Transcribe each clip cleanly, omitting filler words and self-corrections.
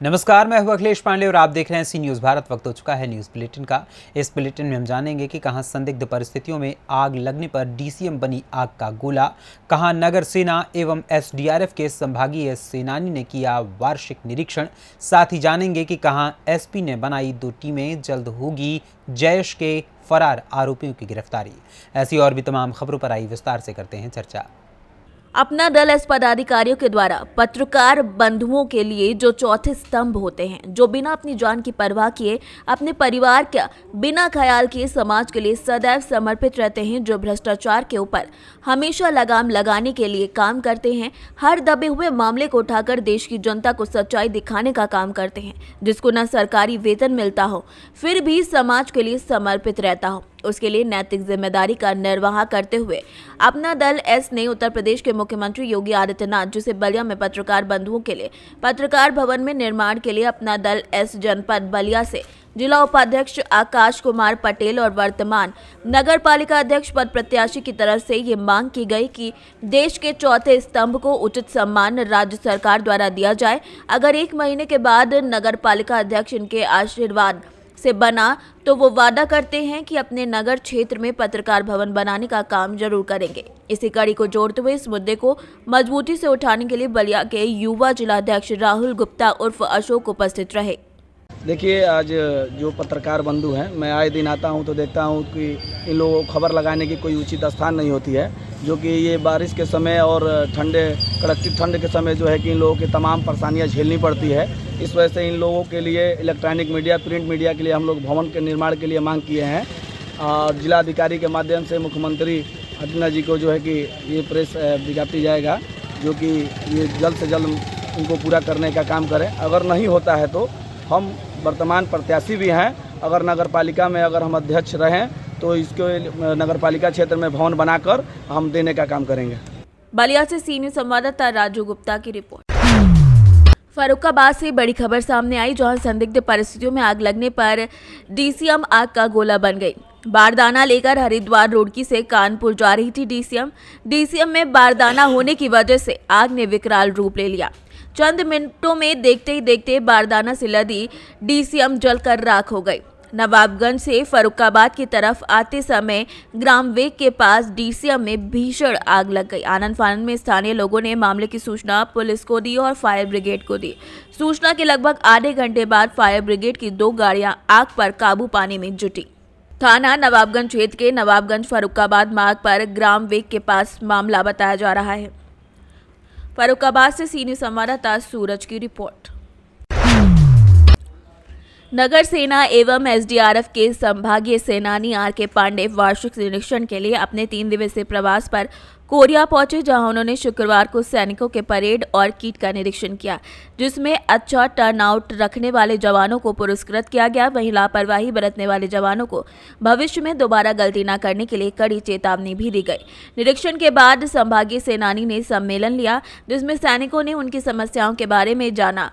नमस्कार, मैं हूं अखिलेश पांडे और आप देख रहे हैं सी न्यूज़ भारत। वक्त हो चुका है न्यूज़ बुलेटिन का। इस बुलेटिन में हम जानेंगे कि कहां संदिग्ध परिस्थितियों में आग लगने पर डीसीएम बनी आग का गोला, कहां नगर सेना एवं एसडीआरएफ के संभागीय सेनानी ने किया वार्षिक निरीक्षण। साथ ही जानेंगे कि कहां एसपी ने बनाई 2 टीमें, जल्द होगी जैश के फरार आरोपियों की गिरफ्तारी। ऐसी और भी तमाम खबरों पर आई विस्तार से करते हैं चर्चा। अपना दल एस पदाधिकारियों के द्वारा पत्रकार बंधुओं के लिए जो चौथे स्तंभ होते हैं, जो बिना अपनी जान की परवाह किए, अपने परिवार का बिना ख्याल किए समाज के लिए सदैव समर्पित रहते हैं, जो भ्रष्टाचार के ऊपर हमेशा लगाम लगाने के लिए काम करते हैं, हर दबे हुए मामले को उठाकर देश की जनता को सच्चाई दिखाने का काम करते हैं, जिसको न सरकारी वेतन मिलता हो फिर भी समाज के लिए समर्पित रहता हो, उसके लिए नैतिक जिम्मेदारी का निर्वाह करते हुए अपना दल एस ने उत्तर प्रदेश के मुख्यमंत्री योगी आदित्यनाथ, जिसे बलिया में पत्रकार बंधुओं के लिए पत्रकार भवन में निर्माण के लिए अपना दल एस जनपद बलिया से जिला उपाध्यक्ष आकाश कुमार पटेल और वर्तमान नगर पालिका अध्यक्ष पद प्रत्याशी की तरफ से ये मांग की गई कि देश के चौथे स्तंभ को उचित सम्मान राज्य सरकार द्वारा दिया जाए। अगर 1 महीने के बाद नगर पालिका अध्यक्ष इनके आशीर्वाद से बना तो वो वादा करते हैं कि अपने नगर क्षेत्र में पत्रकार भवन बनाने का काम जरूर करेंगे। इसी कड़ी को जोड़ते हुए इस मुद्दे को मजबूती से उठाने के लिए बलिया के युवा जिलाध्यक्ष राहुल गुप्ता उर्फ अशोक उपस्थित रहे। देखिए, आज जो पत्रकार बंधु हैं, मैं आए दिन आता हूं तो देखता हूं कि इन लोगों को खबर लगाने की कोई उचित स्थान नहीं होती है, जो कि ये बारिश के समय और कड़कती ठंड के समय जो है कि इन लोगों की तमाम परेशानियां झेलनी पड़ती है। इस वजह से इन लोगों के लिए इलेक्ट्रॉनिक मीडिया, प्रिंट मीडिया के लिए हम लोग भवन के निर्माण के लिए मांग किए हैं और जिलाधिकारी के माध्यम से मुख्यमंत्री आदित्यनाथ जी को जो है कि ये प्रेस विज्ञप्ति जाएगा, जो कि ये जल्द से जल्द इनको पूरा करने का काम करें। अगर नहीं होता है तो हम वर्तमान प्रत्याशी भी हैं, अगर नगर पालिका में अगर हम अध्यक्ष रहें तो इसको नगर पालिका क्षेत्र में भवन बनाकर हम देने का काम करेंगे। बलिया से सीनियर संवाददाता राजू गुप्ता की रिपोर्ट। फर्रुखाबाद से बड़ी खबर सामने आई, जहां संदिग्ध परिस्थितियों में आग लगने पर डीसीएम आग का गोला बन गई। बारदाना लेकर हरिद्वार रोडकी से कानपुर जा रही थी डीसीएम में बारदाना होने की वजह से आग ने विकराल रूप ले लिया। चंद मिनटों में देखते ही देखते बारदाना से लदी डीसीएम जलकर राख हो गई। नवाबगंज से फर्रुखाबाद की तरफ आते समय ग्राम वेग के पास डीसीएम में भीषण आग लग गई। आनंद फानंद में स्थानीय लोगों ने मामले की सूचना पुलिस को दी और फायर ब्रिगेड को दी। सूचना के लगभग आधे घंटे बाद फायर ब्रिगेड की 2 गाड़ियां आग पर काबू पाने में जुटी। थाना नवाबगंज क्षेत्र के नवाबगंज फर्रुखाबाद मार्ग पर ग्राम वेग के पास मामला बताया जा रहा है। फर्रुखाबाद से सीनियर संवाददाता सूरज की रिपोर्ट। नगर सेना एवं एसडीआरएफ के संभागीय सेनानी आर.के. पांडे वार्षिक निरीक्षण के लिए अपने 3 दिवसीय प्रवास पर कोरिया पहुंचे, जहां उन्होंने शुक्रवार को सैनिकों के परेड और किट का निरीक्षण किया, जिसमें अच्छा टर्नआउट रखने वाले जवानों को पुरस्कृत किया गया। वहीं लापरवाही बरतने वाले जवानों को भविष्य में दोबारा गलती न करने के लिए कड़ी चेतावनी भी दी गई। निरीक्षण के बाद संभागीय सेनानी ने सम्मेलन लिया, जिसमें सैनिकों ने उनकी समस्याओं के बारे में जाना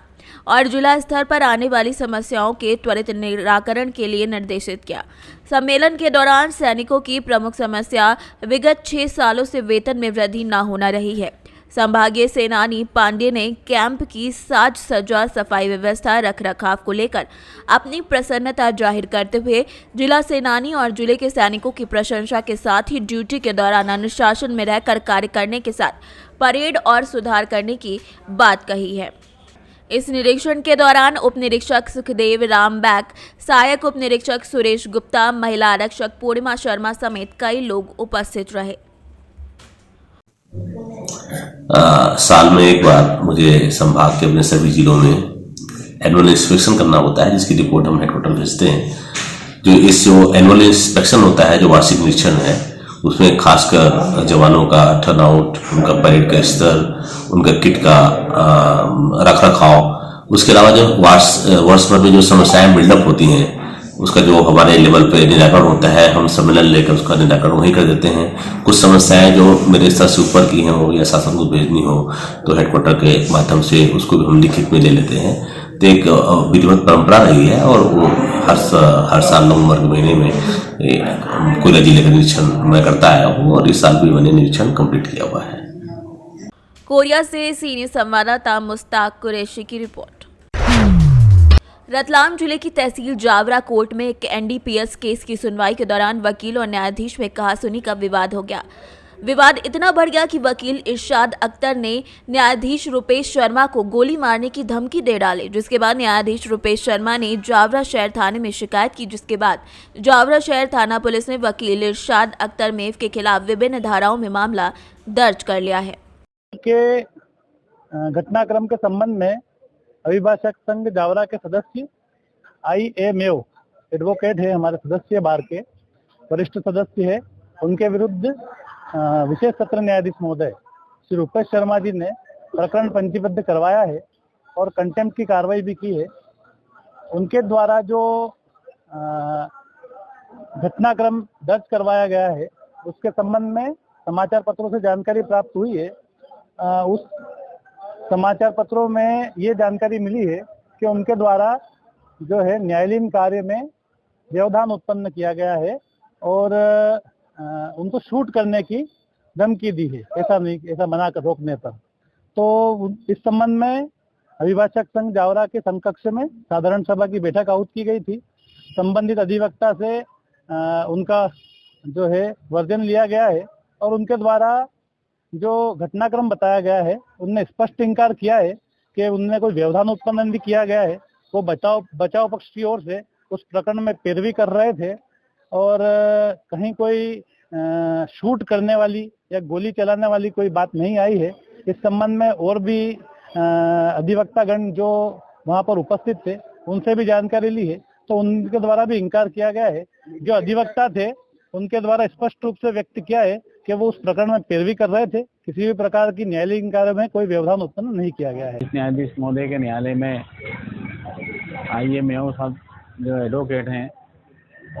और जिला स्तर पर आने वाली समस्याओं के त्वरित निराकरण के लिए निर्देशित किया। सम्मेलन के दौरान सैनिकों की प्रमुख समस्या विगत 6 सालों से वेतन में वृद्धि न होना रही है। संभागीय सेनानी पांडे ने कैंप की साज सज्जा, सफाई व्यवस्था, रखरखाव को लेकर अपनी प्रसन्नता जाहिर करते हुए जिला सेनानी और जिले के सैनिकों की प्रशंसा के साथ ही ड्यूटी के दौरान अनुशासन में रहकर कार्य करने के साथ परेड और सुधार करने की बात कही है। इस निरीक्षण के दौरान उप निरीक्षक सुखदेव रामबैक, सहायक उप निरीक्षक सुरेश गुप्ता, महिला आरक्षक पूर्णिमा शर्मा समेत कई लोग उपस्थित रहे। साल में एक बार मुझे संभाग के अपने सभी जिलों में एनुअल इंस्पेक्शन करना होता है, जिसकी रिपोर्ट हम हेडक्वार्टर भेजते हैं। जो एनुअल इंस्पेक्शन होता है, जो वार्षिक निरीक्षण है, उसमें खासकर जवानों का टर्नआउट, उनका परेड का स्तर, उनका किट का रखरखाव, उसके अलावा जो वर्ष भर में जो समस्याएं बिल्डअप होती हैं, उसका जो हमारे लेवल पे निराकरण होता है, हम सम्मेलन लेकर उसका निराकरण वहीं कर देते हैं। कुछ समस्याएं जो मेरे स्तर से ऊपर की हैं हो या शासन को भेजनी हो तो हेडक्वार्टर के माध्यम से उसको भी हम लिखित में ले लेते हैं। तो एक विधिवत परंपरा रही है और वो हर साल नवंबर के महीने में कोयला जिले का निरीक्षण मैं करता आया हूँ और इस साल भी मैंने निरीक्षण कंप्लीट किया हुआ है। कोरिया से सीनियर संवाददाता मुस्ताक कुरैशी की रिपोर्ट। रतलाम जिले की तहसील जावरा कोर्ट में एक एनडीपीएस केस की सुनवाई के दौरान वकील और न्यायाधीश में कहासुनी का विवाद हो गया। विवाद इतना बढ़ गया कि वकील इरशाद अख्तर ने न्यायाधीश रुपेश शर्मा को गोली मारने की धमकी दे डाली, जिसके बाद न्यायाधीश रुपेश शर्मा ने जावरा शहर थाने में शिकायत की, जिसके बाद जावरा शहर थाना पुलिस ने वकील इरशाद अख्तर मेव के खिलाफ विभिन्न धाराओं में मामला दर्ज कर लिया है। के घटनाक्रम के संबंध में अभिभाषक संघ जावरा के सदस्य IA मेव एडवोकेट है, हमारे सदस्य बार के वरिष्ठ सदस्य है, उनके विरुद्ध विशेष सत्र न्यायाधीश महोदय श्री रुपेश शर्मा जी ने प्रकरण पंजीबद्ध करवाया है और कंटेम्प्ट की कार्रवाई भी की है। उनके द्वारा जो घटनाक्रम दर्ज करवाया गया है उसके संबंध में समाचार पत्रों से जानकारी प्राप्त हुई है। उस समाचार पत्रों में ये जानकारी मिली है कि उनके द्वारा जो है न्यायालयीन कार्य में व्यवधान उत्पन्न किया गया है और उनको शूट करने की धमकी दी है, ऐसा मना कर रोकने पर। तो इस संबंध में अभिभाषक संघ जावरा के समकक्ष में साधारण सभा की बैठक आहूत की गई थी। संबंधित अधिवक्ता से उनका जो है वर्जन लिया गया है और उनके द्वारा जो घटनाक्रम बताया गया है उनने स्पष्ट इंकार किया है कि उनने कोई व्यवधान उत्पन्न नहीं किया गया है। वो बचाव पक्ष की ओर से उस प्रकरण में पैरवी कर रहे थे और कहीं कोई शूट करने वाली या गोली चलाने वाली कोई बात नहीं आई है। इस संबंध में और भी अधिवक्तागण जो वहां पर उपस्थित थे उनसे भी जानकारी ली है, तो उनके द्वारा भी इंकार किया गया है। जो अधिवक्ता थे उनके द्वारा स्पष्ट रूप से व्यक्त किया है कि वो उस प्रकरण में पैरवी कर रहे थे, किसी भी प्रकार की न्यायालयीन कार्य में कोई व्यवधान उत्पन्न नहीं किया गया है। न्यायाधीश महोदय के न्यायालय में IA मेव साहब जो एडवोकेट हैं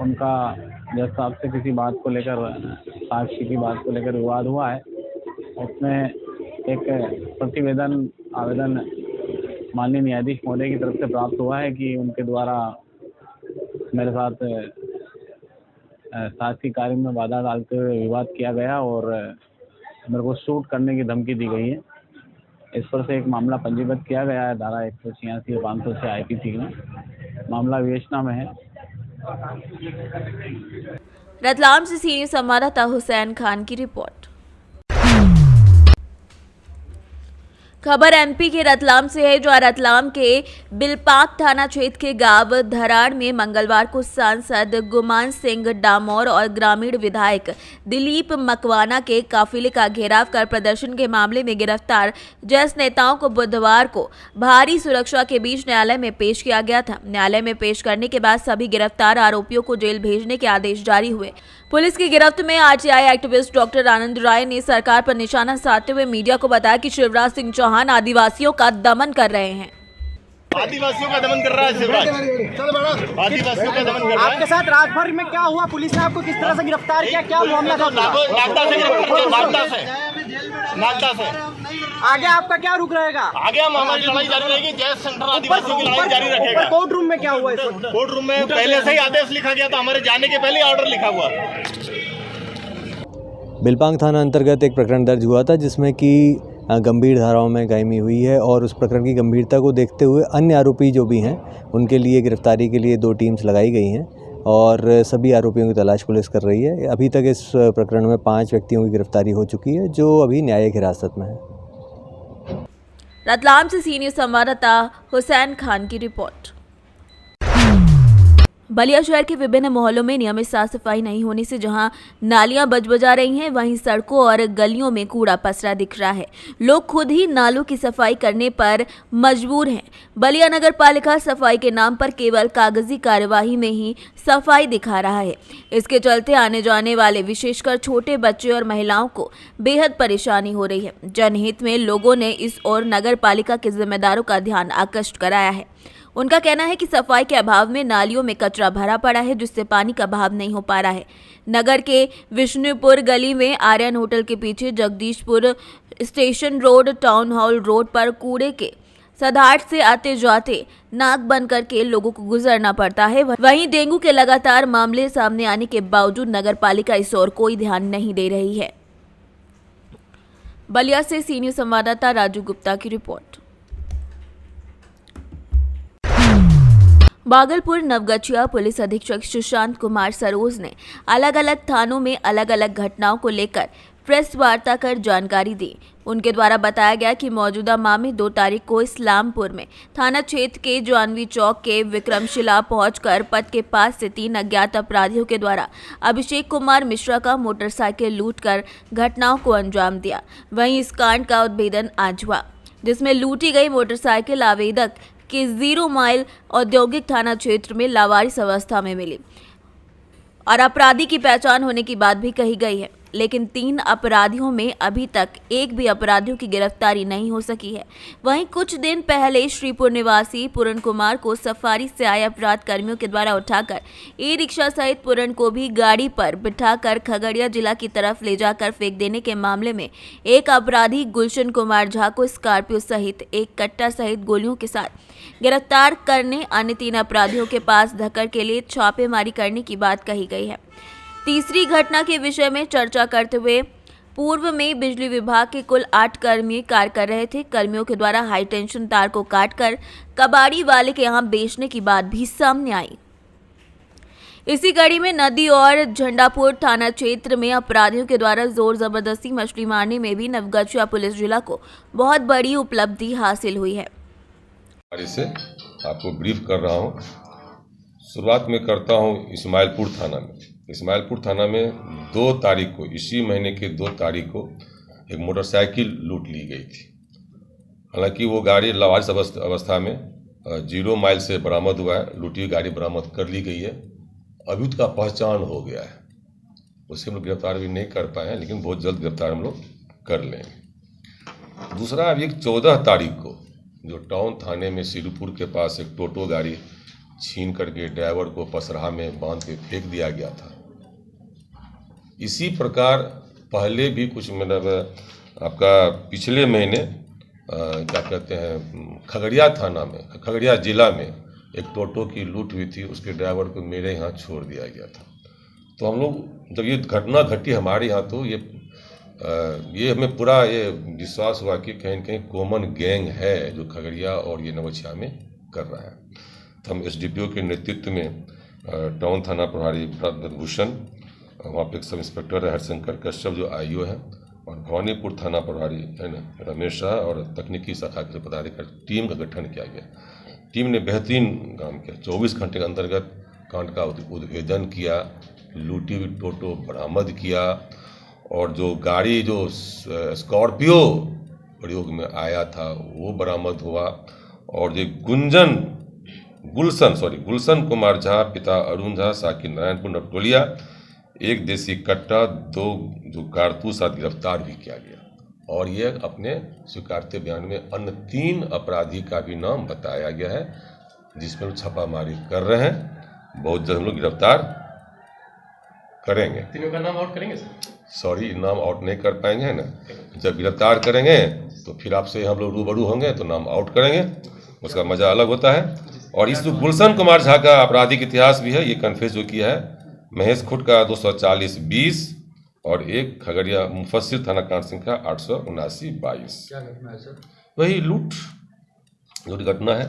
उनका जज साहब से किसी बात को लेकर, साक्षी की बात को लेकर विवाद हुआ है। उसमें एक प्रतिवेदन आवेदन माननीय न्यायाधीश महोदय की तरफ से प्राप्त हुआ है कि उनके द्वारा मेरे साथ साक्षी कार्य में बाधा डालते हुए विवाद किया गया और मेरे को शूट करने की धमकी दी गई है। इस पर से एक मामला पंजीबद्ध किया गया है धारा 186 और 500 से IPC में। मामला विवेचना में है। रतलाम से सीनियर संवाददाता हुसैन खान की रिपोर्ट। खबर MP के रतलाम से है, जो रतलाम के बिलपाक थाना क्षेत्र के गांव धराड़ में मंगलवार को सांसद गुमान सिंह डामोर और ग्रामीण विधायक दिलीप मकवाना के काफिले का घेराव कर प्रदर्शन के मामले में गिरफ्तार 10 नेताओं को बुधवार को भारी सुरक्षा के बीच न्यायालय में पेश किया गया था। न्यायालय में पेश करने के बाद सभी गिरफ्तार आरोपियों को जेल भेजने के आदेश जारी हुए। पुलिस की गिरफ्त में RTI एक्टिविस्ट डॉक्टर आनंद राय ने सरकार पर निशाना साधते हुए मीडिया को बताया कि शिवराज सिंह चौहान आदिवासियों का दमन कर रहे हैं। आदिवासियों का दमन कर रहा है शिवराज, आदिवासियों का दमन कर रहा है। आपके साथ राजभर में क्या हुआ? पुलिस ने आपको किस तरह से गिरफ्तार किया? क्या मामला था? नागदा से। आगे आपका क्या रुख रहेगा? आगे हम हमारी लड़ाई जारी रहेगी। जय सेंटर आदिवासियों की लड़ाई जारी रखेगा। कोर्ट रूम में क्या हुआ? कोर्ट रूम में पहले से ही आदेश लिखा गया था, हमारे जाने के पहले ऑर्डर लिखा हुआ। बिलपांग थाना अंतर्गत एक प्रकरण दर्ज हुआ था जिसमें कि गंभीर धाराओं में कायमी हुई है और उस प्रकरण की गंभीरता को देखते हुए अन्य आरोपी जो भी हैं उनके लिए गिरफ्तारी के लिए 2 टीम्स लगाई गई हैं और सभी आरोपियों की तलाश पुलिस कर रही है। अभी तक इस प्रकरण में 5 व्यक्तियों की गिरफ्तारी हो चुकी है जो अभी न्यायिक हिरासत में है। रतलाम से सीनियर संवाददाता हुसैन खान की रिपोर्ट। बलिया शहर के विभिन्न मोहल्लों में नियमित साफ सफाई नहीं होने से जहां नालियां बजबजा रही हैं, वहीं सड़कों और गलियों में कूड़ा पसरा दिख रहा है। लोग खुद ही नालों की सफाई करने पर मजबूर हैं। बलिया नगर पालिका सफाई के नाम पर केवल कागजी कार्यवाही में ही सफाई दिखा रहा है। इसके चलते आने जाने वाले विशेषकर छोटे बच्चे और महिलाओं को बेहद परेशानी हो रही है। जनहित में लोगों ने इस ओर नगर पालिका के जिम्मेदारों का ध्यान आकृष्ट कराया है। उनका कहना है कि सफाई के अभाव में नालियों में कचरा भरा पड़ा है, जिससे पानी का बहाव नहीं हो पा रहा है। नगर के विष्णुपुर गली में आर्यन होटल के पीछे Jagdishpur station road, town hall road पर कूड़े के सधाट से आते जाते नाक बंद करके लोगों को गुजरना पड़ता है। वहीं डेंगू के लगातार मामले सामने आने के बावजूद नगर पालिका इस ओर कोई ध्यान नहीं दे रही है। बलिया से सीनियर संवाददाता राजू गुप्ता की रिपोर्ट। भागलपुर नवगछिया पुलिस अधीक्षक सुशांत कुमार सरोज ने अलग अलग थानों में अलग अलग घटनाओं को लेकर प्रेस वार्ता कर जानकारी दी। उनके द्वारा बताया गया कि मौजूदा माह में 2 तारीख को इस्लामपुर में थाना क्षेत्र के जानवी चौक के विक्रमशिला पहुंचकर पथ के पास से 3 अज्ञात अपराधियों के द्वारा अभिषेक कुमार मिश्रा का मोटरसाइकिल लूटकर घटनाओं को अंजाम दिया। वहीं इस कांड का उद्भेदन आज हुआ, जिसमें लूटी गई मोटरसाइकिल आवेदक के 0 माइल औद्योगिक थाना क्षेत्र में लावारिस अवस्था में मिली और अपराधी की पहचान होने की बात भी कही गई है, लेकिन 3 अपराधियों में अभी तक एक भी अपराधियों की गिरफ्तारी नहीं हो सकी है। वहीं कुछ दिन पहले श्रीपुर निवासी पूरण कुमार को सफारी से आए अपराध कर्मियों के द्वारा उठाकर ई-रिक्शा सहित पूरण को भी गाड़ी पर बिठाकर खगड़िया जिला की तरफ ले जाकर फेंक देने के मामले में एक अपराधी गुलशन कुमार झा को स्कॉर्पियो सहित एक कट्टा सहित गोलियों के साथ गिरफ्तार करने अन्य 3 अपराधियों के पास धक्कर के लिए छापेमारी करने की बात कही गई है। तीसरी घटना के विषय में चर्चा करते हुए पूर्व में बिजली विभाग के कुल 8 कर्मी कार्य कर रहे थे। कर्मियों के द्वारा हाई टेंशन तार को काटकर कबाड़ी वाले के यहां बेचने की बात भी सामने आई। इसी कड़ी में नदी और झंडापुर थाना क्षेत्र में अपराधियों के द्वारा जोर जबरदस्ती मछली मारने में भी नवगछिया पुलिस जिला को बहुत बड़ी उपलब्धि हासिल हुई है। से आपको ब्रीफ कर रहा हूँ। शुरुआत में करता हूँ इस्माइलपुर थाना में। इस्माइलपुर थाना में 2 तारीख को, इसी महीने के 2 तारीख को एक मोटरसाइकिल लूट ली गई थी। हालांकि वो गाड़ी लावारिस अवस्था में 0 माइल से बरामद हुआ है। लूटी हुई गाड़ी बरामद कर ली गई है। अभी उसका पहचान हो गया है। उसे हम लोग गिरफ्तार भी नहीं कर पाए हैं, लेकिन बहुत जल्द गिरफ्तार हम लोग कर लेंगे। दूसरा, अभी 14 तारीख को जो टाउन थाने में सिरुपुर के पास एक टोटो गाड़ी छीन करके ड्राइवर को पसराहा में बांध के फेंक दिया गया था। इसी प्रकार पहले भी कुछ मतलब आपका पिछले महीने क्या कहते हैं खगड़िया थाना में, खगड़िया जिला में एक टोटो की लूट हुई थी। उसके ड्राइवर को मेरे यहाँ छोड़ दिया गया था। तो हम लोग जब ये घटना घटी हमारे यहाँ, तो ये हमें पूरा ये विश्वास हुआ कि कहीं न कहीं कॉमन गैंग है जो खगड़िया और ये नवगछिया में कर रहा है। तो हम SDPO के नेतृत्व में टाउन थाना प्रभारी भूषण, वहाँ पे एक सब इंस्पेक्टर है हरशंकर कश्यप जो IO है, और भवानीपुर थाना प्रभारी है ना रमेश शाह और तकनीकी शाखा के पदाधिकारी टीम का गठन किया गया। टीम ने बेहतरीन काम किया। 24 घंटे के अंतर्गत कांड का उद्भेदन किया, लूटी हुई टोटो बरामद किया, और जो गाड़ी जो स्कॉर्पियो प्रयोग में आया था वो बरामद हुआ। और जो गुलशन कुमार झा, पिता अरुण झा, साकिर नारायणपुर नवटोलिया, 1 देसी कट्टा, 2 जो कारतूस साथ गिरफ्तार भी किया गया। और ये अपने स्वीकारते बयान में अन्य 3 अपराधी का भी नाम बताया गया है, जिसमें छापामारी कर रहे हैं। बहुत जल्द हम लोग गिरफ्तार करेंगे। तीनों का नाम आउट करेंगे सर? सॉरी, नाम आउट नहीं कर पाएंगे, है ना। जब गिरफ्तार करेंगे तो फिर आपसे हम लोग रूबरू होंगे तो नाम आउट करेंगे, उसका मजा अलग होता है। और इस गुलशन कुमार झा का आपराधिक इतिहास भी है, ये कन्फेस जो किया है। महेश खुट का 240-20 और एक खगड़िया मुफस्सिल थाना कांड संख्या 879-22। क्या घटना है सर? वही लूट घटना है,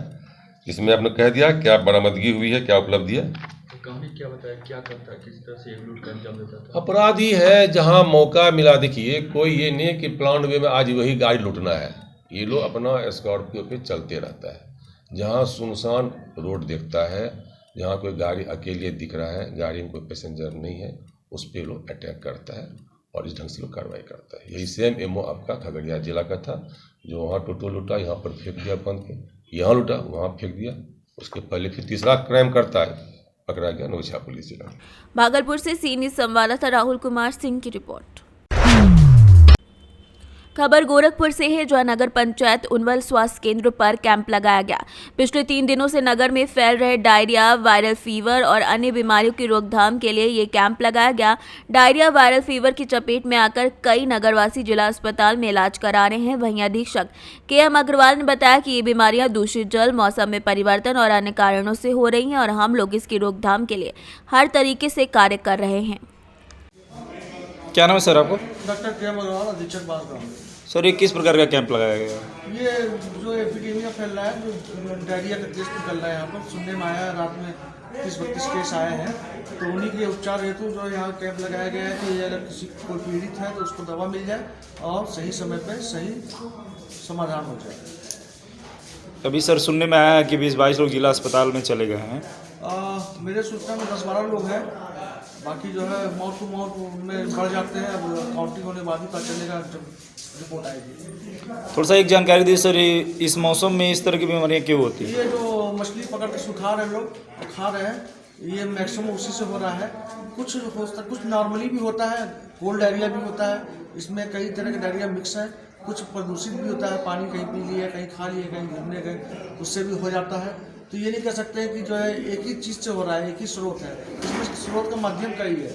जिसमें आपने कह दिया क्या बरामदगी हुई है, क्या उपलब्धि है। कहानी क्या बताया, क्या करता है, किस तरह से लूट का अंजाम देता था? अपराधी है जहां मौका मिला। देखिए, कोई ये नहीं है कि प्लान वे में आज वही गाड़ी लूटना है। ये लोग अपना स्कॉर्पियो पे चलते रहता है। जहां सुनसान रोड देखता है, जहां कोई गाड़ी अकेले दिख रहा है, गाड़ी में कोई पैसेंजर नहीं है, उस पर लोग अटैक करता है और इस ढंग से लोग कार्रवाई करता है। यही सेम MO आपका खगड़िया जिला का था, जो वहाँ टोटो लूटा, यहाँ पर फेंक दिया बांध के, यहाँ लूटा वहाँ फेंक दिया। उसके पहले फिर तीसरा क्राइम करता है, पकड़ा गया नवगछिया पुलिस जिला। भागलपुर से सीनियर संवाददाता राहुल कुमार सिंह की रिपोर्ट। खबर गोरखपुर से है, जहां नगर पंचायत उनवल स्वास्थ्य केंद्र पर कैंप लगाया गया। पिछले 3 दिनों से नगर में फैल रहे डायरिया, वायरल फीवर और अन्य बीमारियों की रोकथाम के लिए ये कैंप लगाया गया। डायरिया, वायरल फीवर की चपेट में आकर कई नगरवासी जिला अस्पताल में इलाज करा रहे हैं। वहीं अधीक्षक KM अग्रवाल ने बताया कि ये बीमारियां दूषित जल, मौसम में परिवर्तन और अन्य कारणों से हो रही हैं और हम लोग इसकी रोकथाम के लिए हर तरीके से कार्य कर रहे हैं। क्या नाम है सर आपको? डॉक्टर के अग्रवाल, अधीक्षक बांसगांव। सर ये किस प्रकार का कैंप लगाया गया है? ये जो एपिडेमिया फैल रहा है, जो डायरिया का केस निकल रहा है, यहाँ पर सुनने में आया है रात में 30-32 केस आए हैं, तो उन्हीं के उपचार हेतु जो यहाँ कैंप लगाया गया है कि अगर किसी कोई पीड़ित है तो उसको दवा मिल जाए और सही समय पर सही समाधान हो जाए। अभी सर सुनने में आया है कि 20-22 लोग जिला अस्पताल में चले गए हैं। मेरे सूचना में 10-12 लोग हैं, बाकी जो है मौत टू मौत में बढ़ जाते हैं। अब काउंटिंग होने के बाद ही पता चलेगा जब रिपोर्ट आएगी। थोड़ा सा एक जानकारी दी सर, इस मौसम में इस तरह की बीमारियाँ क्यों होती है? ये जो मछली पकड़ के सुखा रहे लोग खा रहे हैं, ये मैक्सिमम उसी से हो रहा है। कुछ नॉर्मली भी होता है, कोल्ड डायरिया भी होता है, इसमें कई तरह के डायरिया मिक्स है। कुछ प्रदूषित भी होता है, पानी कहीं पी लिए, कहीं खा लिए, कहीं घूमने गए, उससे भी हो जाता है। तो ये नहीं कह सकते हैं कि जो है एक ही चीज़ से हो रहा है, एक ही स्रोत है, इसमें स्रोत का माध्यम कई है।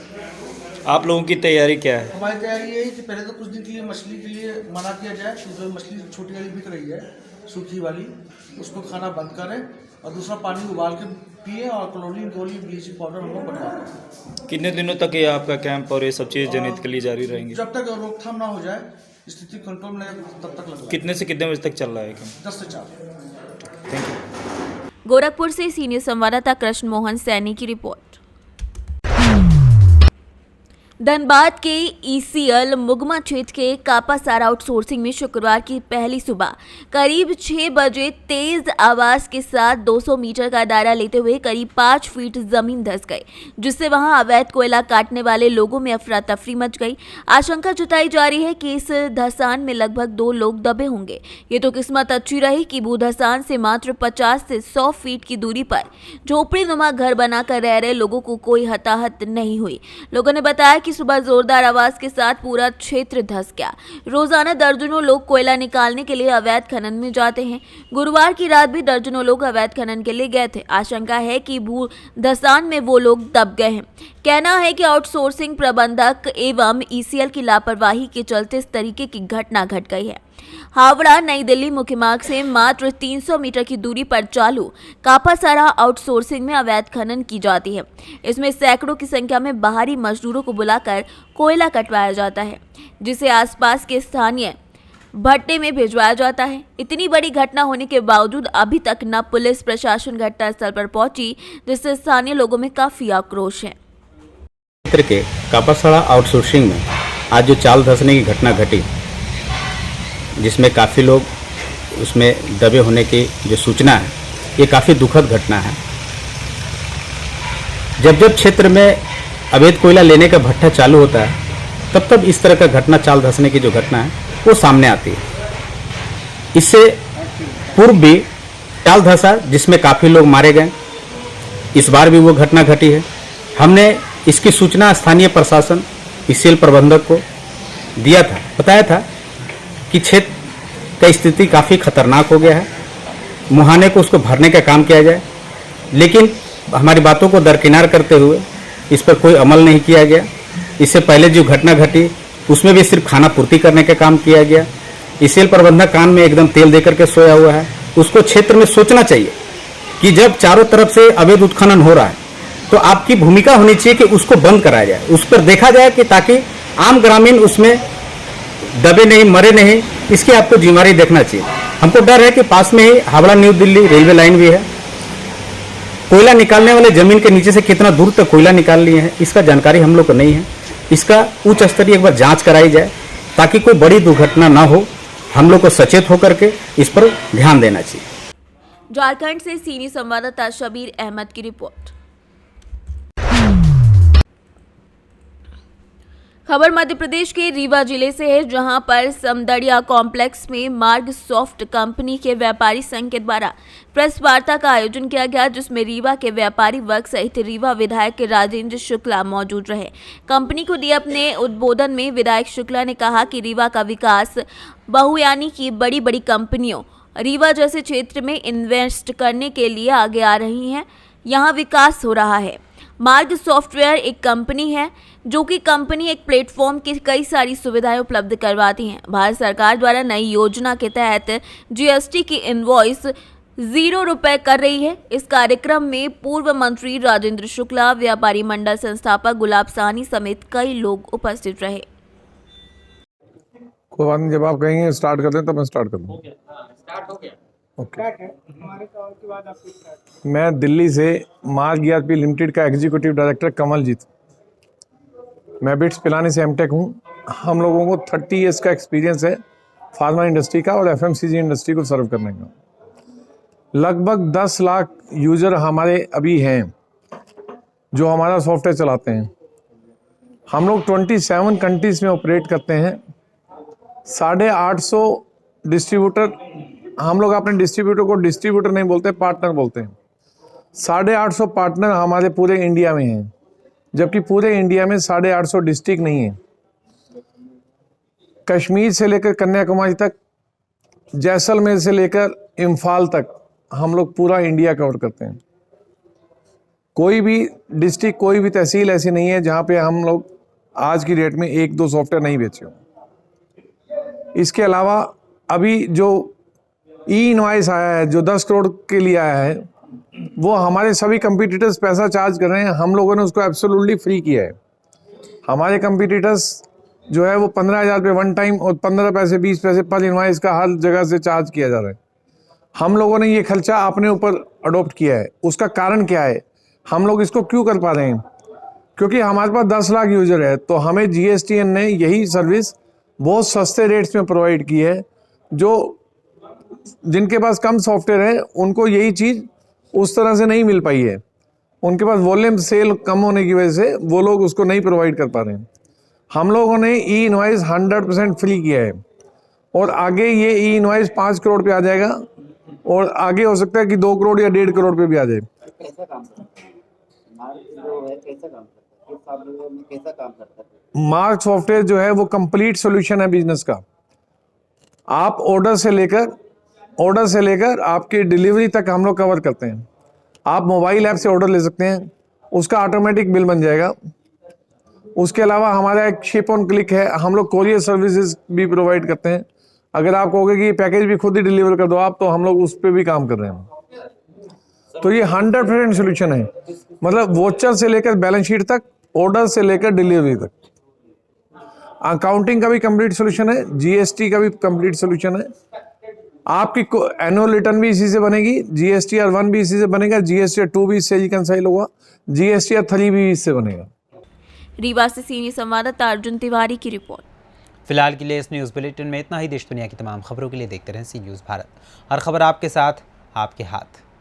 आप लोगों की तैयारी क्या है? हमारी तैयारी यही कि पहले तो कुछ दिन के लिए मछली के लिए मना किया जाए कि जो मछली छोटी वाली बिक रही है, सूखी वाली, उसको खाना बंद करें और दूसरा पानी उबाल के पिए और क्लोरीन गोली ब्लीचिंग पाउडर हम लोग बनवा दें। कितने दिनों तक ये आपका कैंप और ये सब चीज़ जनहित के लिए जारी रहेंगे? जब तक रोकथाम ना हो जाए, स्थिति कंट्रोल में तब तक लगेगा। कितने से कितने बजे तक चल रहा है कैंप? 10 से 4। Thank you. गोरखपुर से सीनियर संवाददाता कृष्ण मोहन सैनी की रिपोर्ट। धनबाद के ईसीएल मुगमा क्षेत्र के कापासारा आउटसोर्सिंग में शुक्रवार की पहली सुबह करीब 6 बजे तेज आवाज के साथ 200 मीटर का दायरा लेते हुए करीब 5 फीट जमीन धंस गई, जिससे वहां अवैध कोयला काटने वाले लोगों में अफरा तफरी मच गई। आशंका जताई जा रही है कि इस धसान में लगभग 2 लोग दबे होंगे। ये तो किस्मत अच्छी रही कि भू धसान से मात्र 50 से 100 फीट की दूरी पर झोपड़ी नुमा घर बनाकर रह रहे लोगों को कोई हताहत नहीं हुई। लोगों ने बताया कि सुबह जोरदार आवाज के साथ पूरा क्षेत्र धंस गया। रोजाना दर्जनों लोग कोयला निकालने के लिए अवैध खनन में जाते हैं। गुरुवार की रात भी दर्जनों लोग अवैध खनन के लिए गए थे। आशंका है कि भू धसान में वो लोग दब गए हैं। कहना है कि आउटसोर्सिंग प्रबंधक एवं ईसीएल की लापरवाही के चलते इस तरीके की घटना घट गई है। हावड़ा नई दिल्ली मुख्य मार्ग से मात्र 300 मीटर की दूरी पर चालू कापासारा आउटसोर्सिंग में अवैध खनन की जाती है। इसमें सैकड़ों की संख्या में बाहरी मजदूरों को बुलाकर कोयला कटवाया जाता है, जिसे आसपास के स्थानीय भट्टे में भिजवाया जाता है। इतनी बड़ी घटना होने के बावजूद अभी तक न पुलिस प्रशासन घटनास्थल पर पहुंची, जिससे स्थानीय लोगों में काफी आक्रोश है। क्षेत्र के कापासारा आउटसोर्सिंग में आज जो चाल धंसने की घटना घटी, जिसमें काफ़ी लोग उसमें दबे होने की जो सूचना है, ये काफ़ी दुखद घटना है। जब जब क्षेत्र में अवैध कोयला लेने का भट्टा चालू होता है, तब तब इस तरह का घटना, चाल धंसने की जो घटना है, वो सामने आती है। इससे पूर्व भी चाल धंसा जिसमें काफ़ी लोग मारे गए, इस बार भी वो घटना घटी है। हमने इसकी सूचना स्थानीय प्रशासन, ईसीएल प्रबंधक को दिया था, बताया था कि क्षेत्र का स्थिति काफ़ी खतरनाक हो गया है, मुहाने को उसको भरने का काम किया जाए, लेकिन हमारी बातों को दरकिनार करते हुए इस पर कोई अमल नहीं किया गया। इससे पहले जो घटना घटी उसमें भी सिर्फ खाना पूर्ति करने का काम किया गया। ईसीएल प्रबंधक कान में एकदम तेल देकर के सोया हुआ है। उसको क्षेत्र में सोचना चाहिए कि जब चारों तरफ से अवैध उत्खनन हो रहा है तो आपकी भूमिका होनी चाहिए कि उसको बंद कराया जाए, उस पर देखा जाए कि ताकि आम ग्रामीण उसमें दबे नहीं, मरे नहीं, इसकी आपको जिम्मेदारी देखना चाहिए। हमको डर है कि पास में ही Howrah new Delhi railway line भी है। कोयला निकालने वाले जमीन के नीचे से कितना दूर तक कोयला निकाल लिए हैं, इसका जानकारी हम लोग को नहीं है। इसका उच्च स्तरीय एक बार जांच कराई जाए ताकि कोई बड़ी दुर्घटना ना हो। हम लोग को सचेत होकर के इस पर ध्यान देना चाहिए। झारखंड से सीनियर संवाददाता शबीर अहमद की रिपोर्ट। खबर मध्य प्रदेश के रीवा जिले से है, जहां पर समदड़िया कॉम्प्लेक्स में मार्गसॉफ्ट कंपनी के व्यापारी संघ के द्वारा प्रेस वार्ता का आयोजन किया गया, जिसमें रीवा के व्यापारी वर्ग सहित रीवा विधायक राजेंद्र शुक्ला मौजूद रहे। कंपनी को दिए अपने उद्बोधन में विधायक शुक्ला ने कहा कि रीवा का विकास बहुयानी की बड़ी बड़ी कंपनियों रीवा जैसे क्षेत्र में इन्वेस्ट करने के लिए आगे आ रही हैं। यहाँ विकास हो रहा है। मार्ग सॉफ्टवेयर एक कंपनी है जो कि कंपनी एक प्लेटफॉर्म की कई सारी सुविधाएं उपलब्ध करवाती हैं। भारत सरकार द्वारा नई योजना के तहत जीएसटी की इनवॉइस ₹0 कर रही है। इस कार्यक्रम में पूर्व मंत्री राजेंद्र शुक्ला, व्यापारी मंडल संस्थापक गुलाब साहनी समेत कई लोग उपस्थित रहे। कोई बात नहीं, जब आप कहेंगे स्टार्ट कर दें तो मैं स्टार्ट कर दूँ। ओके। मैं दिल्ली से मार्ग ERP लिमिटेड का एग्जीक्यूटिव डायरेक्टर कमलजीत। मैं बिट्स पिलाने से एमटेक हूँ। हम लोगों को 30 इयर्स का एक्सपीरियंस है फार्मा इंडस्ट्री का और FMCG इंडस्ट्री को सर्व करने का। लगभग 10 लाख यूज़र हमारे अभी हैं जो हमारा सॉफ्टवेयर चलाते हैं। हम लोग 27 कंट्रीज़ में ऑपरेट करते हैं। 850 डिस्ट्रीब्यूटर, हम लोग अपने डिस्ट्रीब्यूटर को डिस्ट्रीब्यूटर नहीं बोलते, पार्टनर बोलते हैं। 850 पार्टनर हमारे पूरे इंडिया में हैं, जबकि पूरे इंडिया में 850 डिस्ट्रिक्ट नहीं है। कश्मीर से लेकर कन्याकुमारी तक, जैसलमेर से लेकर इम्फाल तक हम लोग पूरा इंडिया कवर करते हैं। कोई भी डिस्ट्रिक्ट, कोई भी तहसील ऐसी नहीं है जहाँ पे हम लोग आज की डेट में 1-2 सॉफ्टवेयर नहीं बेचे हों। इसके अलावा अभी जो ई-इनवॉइस आया है, जो 10 करोड़ के लिए आया है, वो हमारे सभी कंपटीटर्स पैसा चार्ज कर रहे हैं, हम लोगों ने उसको एब्सोल्युटली फ्री किया है। हमारे कंपटीटर्स जो है वो 15,000 रुपये वन टाइम और 15 पैसे 20 पैसे पर इनवॉइस का हर जगह से चार्ज किया जा रहा है। हम लोगों ने ये खर्चा अपने ऊपर अडोप्ट किया है। उसका कारण क्या है, हम लोग इसको क्यों कर पा रहे हैं? क्योंकि हमारे पास 10 लाख यूज़र है, तो हमें GSTN ने यही सर्विस बहुत सस्ते रेट्स में प्रोवाइड की है। जो जिनके पास कम सॉफ्टवेयर है उनको यही चीज़ उस तरह से नहीं मिल पाई है। उनके पास वॉल्यूम सेल कम होने की वजह से वो लोग उसको नहीं प्रोवाइड कर पा रहे हैं। हम लोगों ने ई-इनवॉइस 100% फ्री किया है और आगे ये ई-इनवॉइस 5 करोड़ पे आ जाएगा और आगे हो सकता है कि 2 करोड़ या 1.5 करोड़ पे भी आ जाए। कैसा काम करता है? मार्क सॉफ्टवेयर जो है वो कंप्लीट सॉल्यूशन है बिजनेस का। आप ऑर्डर से लेकर आपकी डिलीवरी तक हम लोग कवर करते हैं। आप मोबाइल ऐप से ऑर्डर ले सकते हैं, उसका ऑटोमेटिक बिल बन जाएगा। उसके अलावा हमारा एक शिप ऑन क्लिक है, हम लोग कोरियर सर्विसेज भी प्रोवाइड करते हैं। अगर आप कहोगे कि पैकेज भी खुद ही डिलीवर कर दो आप, तो हम लोग उस पर भी काम कर रहे हैं। तो ये 100% सोल्यूशन है, मतलब वोचर से लेकर बैलेंस शीट तक, ऑर्डर से लेकर डिलीवरी तक। अकाउंटिंग का भी कंप्लीट सोल्यूशन है, GST का भी कंप्लीट सोल्यूशन है। आपकी एनुअल रिटर्न भी इसी से बनेगी, GSTR 1 भी इसी से बनेगा, GSTR 2 भी इससे रिकंसाइल होगा, GSTR 3 भी इससे बनेगा। रीवा से सीनियर संवाददाता अर्जुन तिवारी की रिपोर्ट। फिलहाल के लिए इस न्यूज़ बुलेटिन में इतना ही। देश दुनिया की तमाम खबरों के लिए देखते रहें सी न्यूज़ भारत। हर खबर आपके साथ, आपके हाथ।